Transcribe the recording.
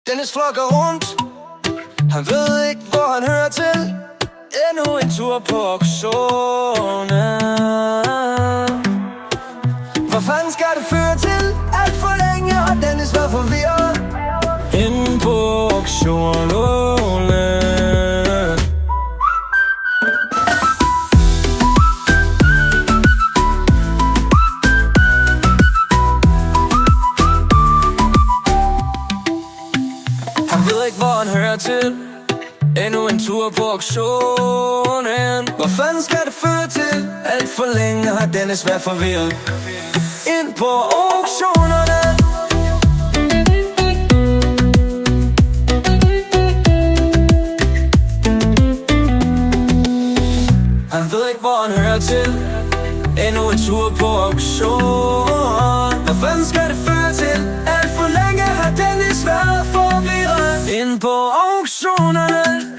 Dennis flokker rundt. Han ved ikke, hvor han hører til. Endnu en tur på auktionen. Hvad fanden skal det føre til? Alt for længe har Dennis været forvirret. Inde på auktionen. Han ved ikke, hvor han hører til. Endnu en tur på auktionen. Hvad fanden skal det føre til? Alt for længe har Dennis været forvirret. Ind på auktionerne. Han ved ikke, hvor han hører til. Endnu en tur på auktion. Hvad fanden skal det føre til? Alt for længe har Dennis været forvirret. Ind på auktionerne.